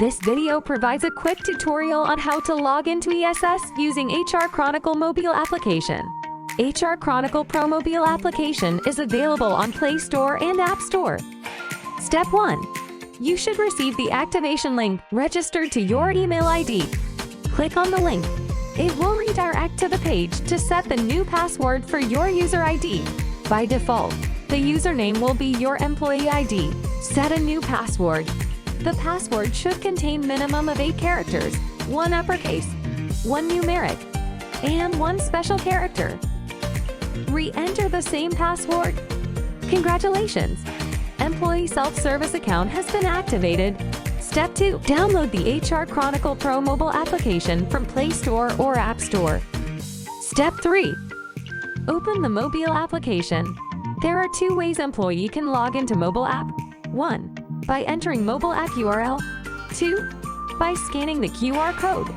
This video provides a quick tutorial on how to log into ESS using HR Chronicle Mobile Application. HR Chronicle Pro Mobile Application is available on Play Store and App Store. Step 1. You should receive the activation link registered to your email ID. Click on the link. It will redirect to the page to set the new password for your user ID. By default, the username will be your employee ID. Set a new password. The password should contain minimum of 8 characters, 1 uppercase, 1 numeric, and 1 special character. Re-enter the same password. Congratulations! Employee self-service account has been activated. Step 2. Download the HR Chronicle Pro mobile application from Play Store or App Store. Step 3. Open the mobile application. There are 2 ways employee can log into mobile app. 1. By entering mobile app URL. 2. By scanning the QR code.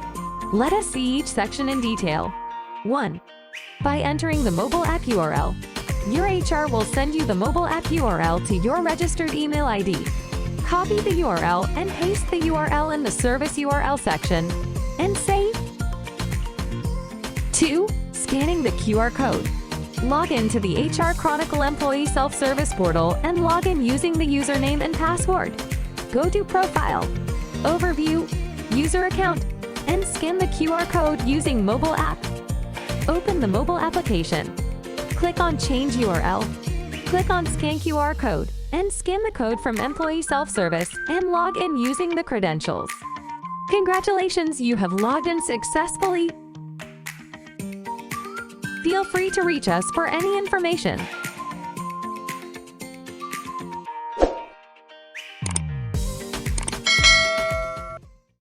Let us see each section in detail. 1. By entering the mobile app URL. Your HR will send you the mobile app URL to your registered email ID. Copy the URL and paste the URL in the service URL section and save. 2. Scanning the QR code. Log in to the HR Chronicle Employee Self-Service Portal and log in using the username and password. Go to Profile, Overview, User Account, and scan the QR code using Mobile App. Open the mobile application. Click on Change URL. Click on Scan QR Code and scan the code from Employee Self-Service and log in using the credentials. Congratulations, you have logged in successfully. Feel free to reach us for any information.